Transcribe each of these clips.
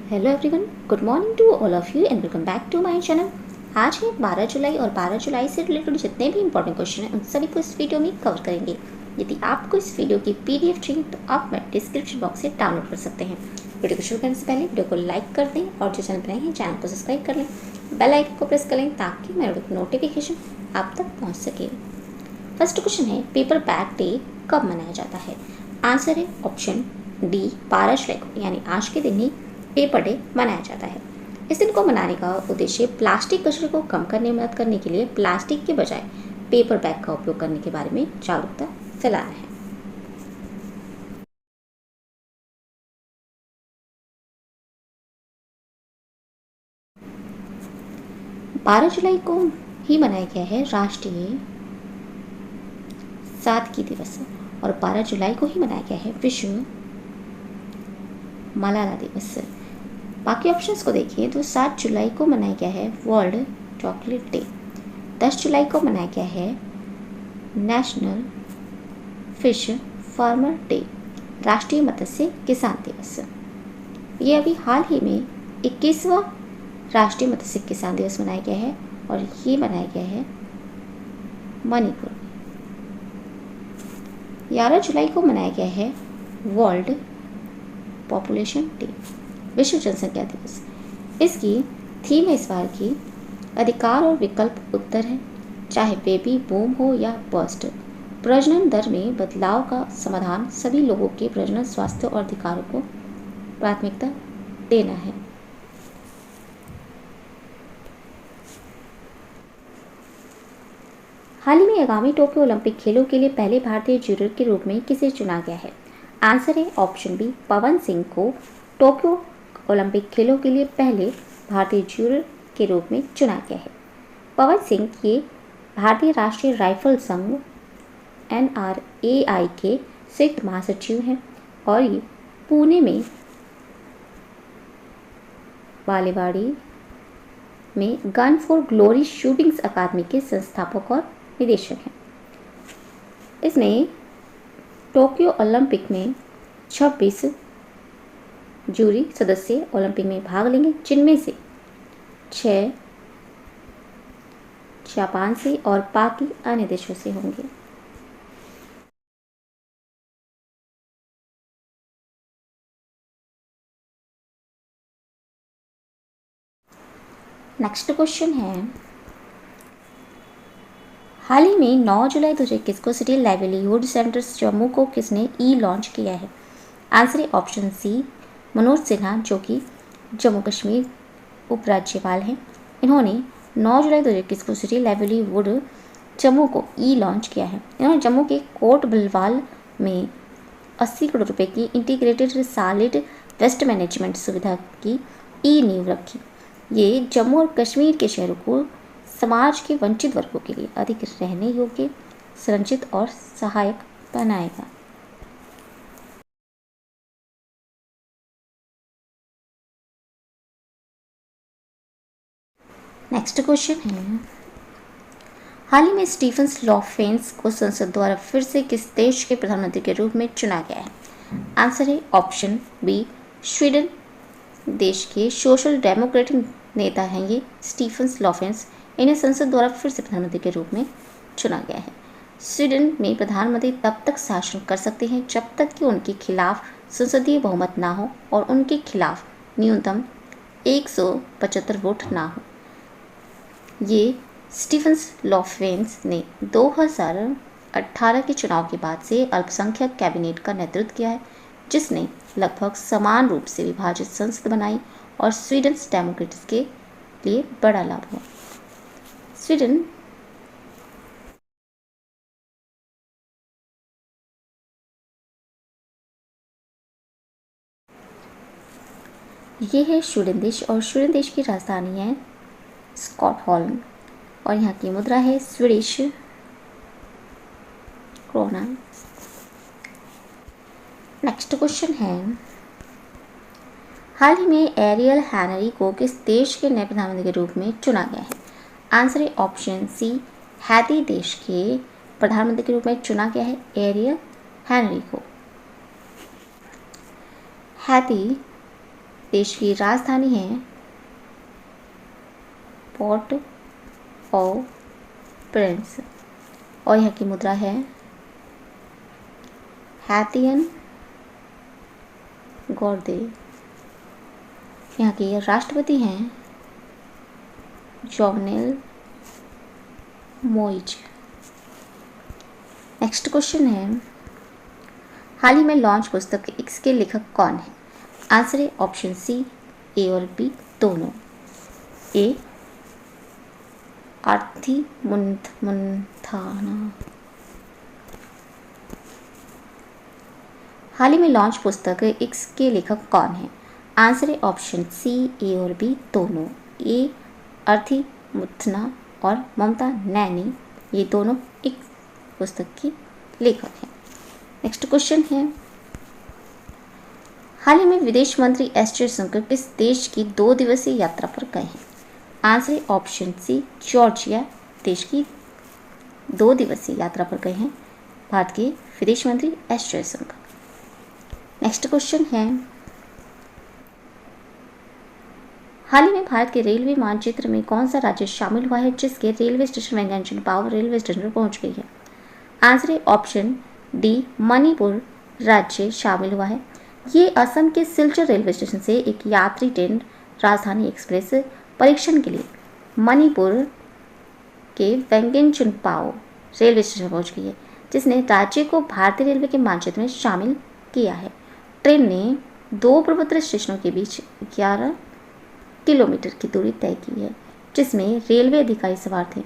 Hello everyone, good morning to all of you and welcome back to my channel. आज है 12 जुलाई और 12 जुलाई से related जितने भी इंपॉर्टेंट क्वेश्चन हैं उन सभी को इस वीडियो में कवर करेंगे। यदि आपको इस वीडियो की पीडीएफ चाहिए तो आप डिस्क्रिप्शन बॉक्स से डाउनलोड कर सकते हैं। वीडियो को शुरू करने से पहले वीडियो को लाइक कर दें और जो चैनल पर नए हैं चैनल को सब्सक्राइब कर लें, बेल आइकन को प्रेस कर लें ताकि मेरे नोटिफिकेशन आप तक पहुँच सके। फर्स्ट क्वेश्चन है, पेपर बैग डे कब मनाया जाता है? आंसर है ऑप्शन डी, 12 जुलाई को, यानी आज के दिन ही पेपर डे मनाया जाता है। इस दिन को मनाने का उद्देश्य प्लास्टिक कचरे को कम करने में मदद करने के लिए प्लास्टिक के बजाय पेपर बैग का उपयोग करने के बारे में जागरूकता फैलाना है। बारह जुलाई को ही मनाया गया है राष्ट्रीय सादगी दिवस और 12 जुलाई को ही मनाया गया है विश्व मलाला दिवस। बाकी ऑप्शंस को देखिए तो 7 जुलाई को मनाया गया है वर्ल्ड चॉकलेट डे, 10 जुलाई को मनाया गया है नेशनल फिश फार्मर डे, राष्ट्रीय मत्स्य किसान दिवस। ये अभी हाल ही में 21वां राष्ट्रीय मत्स्य किसान दिवस मनाया गया है और ये मनाया गया है मणिपुर में। 11 जुलाई को मनाया गया है वर्ल्ड पॉपुलेशन डे, विश्व जनसंख्या दिवस। इसकी थीम है इस बार की अधिकार और विकल्प उत्तर है, चाहे बेबी बूम हो या बर्स्ट, प्रजनन दर में बदलाव का समाधान, सभी लोगों के प्रजनन स्वास्थ्य और अधिकारों को प्राथमिकता देना है। हाल ही में आगामी टोक्यो ओलंपिक खेलों के लिए पहले भारतीय जूडो के रूप में किसे चुना गया है? आंसर है ऑप्शन बी, पवन सिंह को टोक्यो ओलंपिक खेलों के लिए पहले भारतीय जूडो के रूप में चुना गया है। पवन सिंह ये भारतीय राष्ट्रीय राइफल संघ NRAI के संयुक्त महासचिव हैं और ये पुणे में बालेवाड़ी में गन फॉर ग्लोरी शूटिंग्स अकादमी के संस्थापक और निदेशक हैं। इसमें टोक्यो ओलंपिक में 26 जूरी सदस्य ओलंपिक में भाग लेंगे, जिनमें से 6 जापान से और बाकी अन्य देशों से होंगे। नेक्स्ट क्वेश्चन है, हाल ही में 9 जुलाई 2021 को सिटी लाइवलीहुड सेंटर्स जम्मू को किसने लॉन्च किया है? आंसर है ऑप्शन सी, मनोज सिन्हा, जो कि जम्मू कश्मीर उपराज्यपाल हैं। इन्होंने 9 जुलाई 2021 को सिटी लाइवलीहुड जम्मू को लॉन्च किया है। इन्होंने जम्मू के कोट बलवाल में 80 करोड़ रुपए की इंटीग्रेटेड सॉलिड वेस्ट मैनेजमेंट सुविधा की नींव रखी। ये जम्मू और कश्मीर के शहरों को समाज के वंचित वर्गों के लिए अधिक रहने योग्य, संरक्षित और सहायक बनाएगा। नेक्स्ट क्वेश्चन है, हाल ही में स्टीफन लॉफेंस को संसद द्वारा फिर से किस देश के प्रधानमंत्री के रूप में चुना गया है? आंसर है ऑप्शन बी, स्वीडन देश के सोशल डेमोक्रेटिक नेता हैं ये स्टीफन लॉफेंस। इन्हें संसद द्वारा फिर से प्रधानमंत्री के रूप में चुना गया है। स्वीडन में प्रधानमंत्री तब तक शासन कर सकते हैं जब तक कि उनके खिलाफ संसदीय बहुमत ना हो और उनके खिलाफ न्यूनतम 175 वोट ना हो। ये स्टीफन लॉफेंस ने 2018 के चुनाव के बाद से अल्पसंख्यक कैबिनेट का नेतृत्व किया है, जिसने लगभग समान रूप से विभाजित संसद बनाई और स्वीडन डेमोक्रेट्स के लिए बड़ा लाभ हुआ। स्वीडन ये है स्वीडन देश और स्वीडन देश की राजधानी है स्टॉकहोल्म और यहाँ की मुद्रा है स्वीडिश क्रोना। नेक्स्ट क्वेश्चन है, हाल ही में एरियल हैनरी को किस देश के नए प्रधानमंत्री के रूप में चुना गया है? आंसर है ऑप्शन सी, हैती देश के प्रधानमंत्री के रूप में चुना गया है एरियल हैनरी को। हैती देश की राजधानी है पोर्ट ऑ प्रिंस और यहाँ की मुद्रा है हैतियन गॉर्डे। यहाँ के राष्ट्रपति हैं जोवेनेल मोइज। नेक्स्ट क्वेश्चन है, हाल ही में लॉन्च पुस्तक एक्स के लेखक कौन है? आंसर है ऑप्शन सी ए और बी दोनों। ए आर्थी मुंथाना। हाल ही में लॉन्च पुस्तक एक्स के लेखक कौन है? आंसर है ऑप्शन सी ए और बी दोनों। ए अर्थी मुथना और ममता नैनी, ये दोनों एक पुस्तक के लेखक हैं। नेक्स्ट क्वेश्चन है, हाल ही में विदेश मंत्री एस जयशंकर किस देश की 2 दिवसीय यात्रा पर गए हैं? आंसर है ऑप्शन सी जॉर्जिया देश की 2 दिवसीय यात्रा पर गए हैं भारत के विदेश मंत्री एस जयशंकर। नेक्स्ट क्वेश्चन है, हाल ही में भारत के रेलवे मानचित्र में कौन सा राज्य शामिल हुआ है जिसके रेलवे स्टेशन वैंगनचन पावर रेलवे स्टेशन पर पहुंच गई है? आंसर है ऑप्शन डी मणिपुर राज्य शामिल हुआ है। ये असम के सिलचर रेलवे स्टेशन से एक यात्री ट्रेन राजधानी एक्सप्रेस परीक्षण के लिए मणिपुर के वैंगनचन पावर रेलवे स्टेशन पर पहुंच गई है, जिसने राज्य को भारतीय रेलवे के मानचित्र में शामिल किया है। ट्रेन ने 2 पूर्वोत्तर स्टेशनों के बीच 11 किलोमीटर की दूरी तय की है, जिसमें रेलवे अधिकारी सवार थे।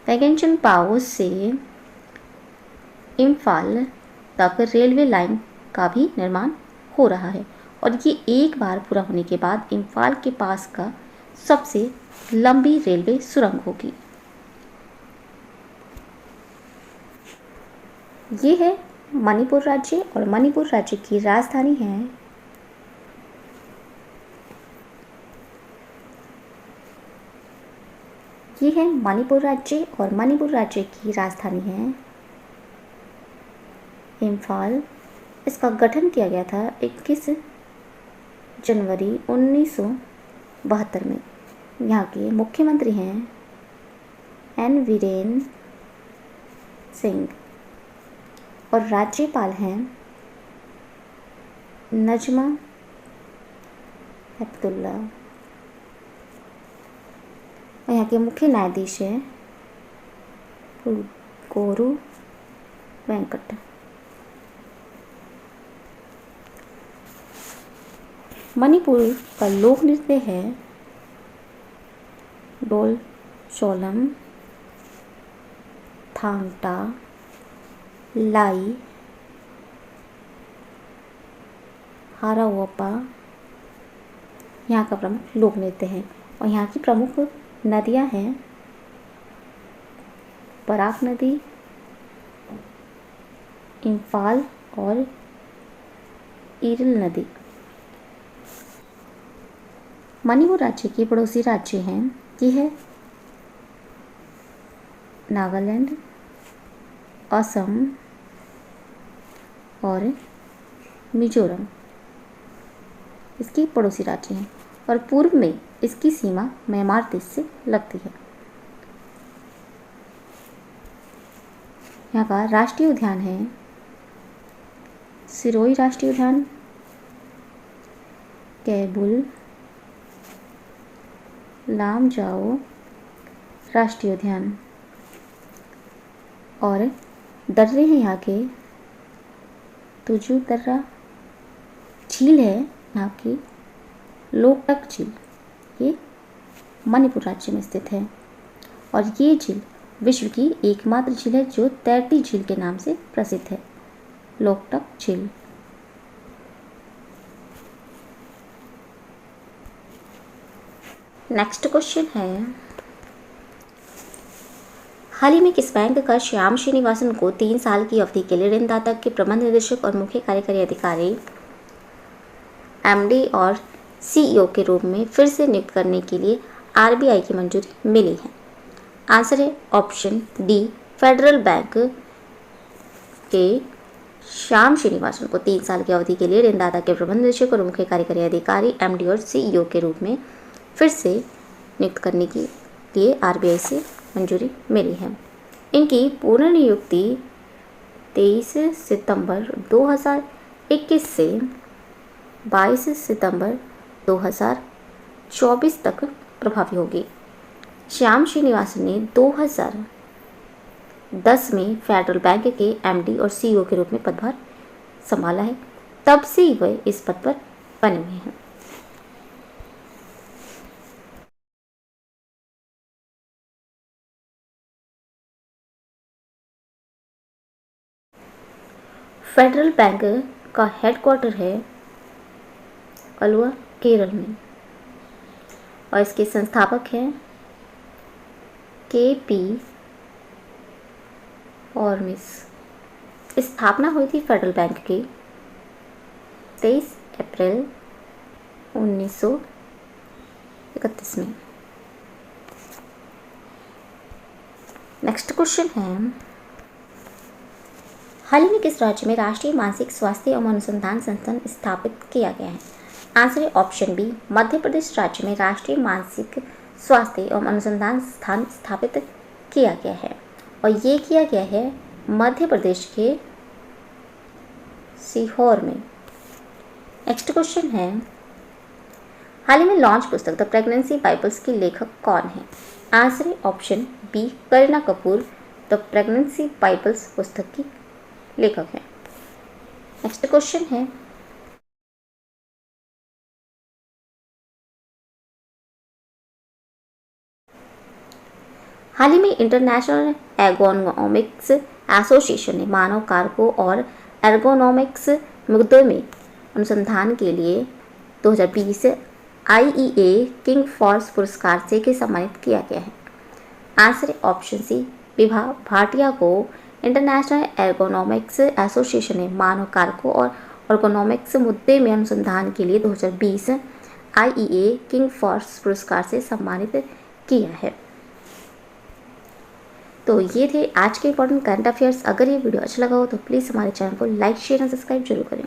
वैंगनचन पावर से इम्फाल तक रेलवे लाइन का भी निर्माण हो रहा है और ये एक बार पूरा होने के बाद इम्फाल के पास का सबसे लंबी रेलवे सुरंग होगी। ये है मणिपुर राज्य और मणिपुर राज्य की राजधानी है मणिपुर राज्य और मणिपुर राज्य की राजधानी है इम्फाल। इसका गठन किया गया था 21 जनवरी 1972 में। यहाँ के मुख्यमंत्री हैं एन वीरेन सिंह और राज्यपाल हैं नजमा हेपतुल्ला। और यहाँ के मुख्य न्यायाधीश हैं गोरू वेंकट। मणिपुर का लोक नृत्य है डोल चोलम, थांगटा, लाई, हाराओपा यहाँ का प्रमुख लोक नृत्य है। और यहाँ की प्रमुख नदियाँ हैं बराक नदी, इम्फाल और ईरल नदी। मणिपुर राज्य के पड़ोसी राज्य हैं, ये है नागालैंड, असम और मिजोरम, इसके पड़ोसी राज्य हैं और पूर्व में इसकी सीमा म्यांमार देश से लगती है। यहाँ का राष्ट्रीय उद्यान है सिरोही राष्ट्रीय उद्यान, कैबुल लामजाओ राष्ट्रीय उद्यान और दर्रे हैं यहाँ के तुजू दर्रा, झील है यहाँ की लोकटक झील, ये मणिपुर राज्य में स्थित है और ये झील विश्व की एकमात्र झील है जो तैरती झील के नाम से प्रसिद्ध है, लोकटक झील। नेक्स्ट क्वेश्चन है, हाल ही में किस बैंक का श्याम श्रीनिवासन को 3 साल की अवधि के लिए ऋणदाता के प्रबंध निदेशक और मुख्य कार्यकारी अधिकारी एमडी और सीईओ के रूप में फिर से नियुक्त करने के लिए आरबीआई की मंजूरी मिली है? आंसर है ऑप्शन डी फेडरल बैंक के श्याम श्रीनिवासन को 3 साल की अवधि के लिए ऋणदाता के प्रबंध निदेशक और मुख्य कार्यकारी अधिकारी एमडी और सीईओ के रूप में फिर से नियुक्त करने के लिए आरबीआई से मंजूरी मिली है। इनकी पूर्ण नियुक्ति 23 सितंबर 2021 से 22 सितंबर 2024 तक प्रभावी होगी। श्याम श्रीनिवासन ने 2010 में फेडरल बैंक के एमडी और सीईओ के रूप में पदभार संभाला है, तब से वह इस पद पर बने हुए हैं। फेडरल बैंक का हेडक्वार्टर है अलुवा, केरल में, और इसके संस्थापक हैं के.पी. ऑर्मिस। स्थापना हुई थी फेडरल बैंक की 23 अप्रैल 1931 में। नेक्स्ट क्वेश्चन है, हाल ही में किस राज्य में राष्ट्रीय मानसिक स्वास्थ्य एवं अनुसंधान संस्थान स्थापित किया गया है? आंसर है ऑप्शन बी, मध्य प्रदेश राज्य में राष्ट्रीय मानसिक स्वास्थ्य एवं अनुसंधान संस्थान स्थापित किया गया है, और ये किया गया है मध्य प्रदेश के सीहोर में। नेक्स्ट क्वेश्चन है, हाल ही में लॉन्च पुस्तक द प्रेगनेंसी बाइबल्स की लेखक कौन है? आंसर है option B, Kareena Kapoor the pregnancy bibles पुस्तक की लेखक है। नेक्स्ट क्वेश्चन है, हाल ही में इंटरनेशनल एर्गोनॉमिक्स एसोसिएशन ने मानव कारकों और एर्गोनॉमिक्स मुद्दों में अनुसंधान के लिए 2020 आईईए किंग फॉर्स पुरस्कार से किसे सम्मानित किया गया है? आंसर है ऑप्शन सी, विभा भाटिया को इंटरनेशनल एर्गोनॉमिक्स एसोसिएशन ने मानव कारकों और एर्गोनॉमिक्स मुद्दे में अनुसंधान के लिए 2020 आईईए किंग फॉर्स पुरस्कार से सम्मानित किया है। तो ये थे आज के इंपॉर्टेंट करंट अफेयर्स। अगर ये वीडियो अच्छा लगा हो तो प्लीज़ हमारे चैनल को लाइक, शेयर एंड सब्सक्राइब जरूर करें।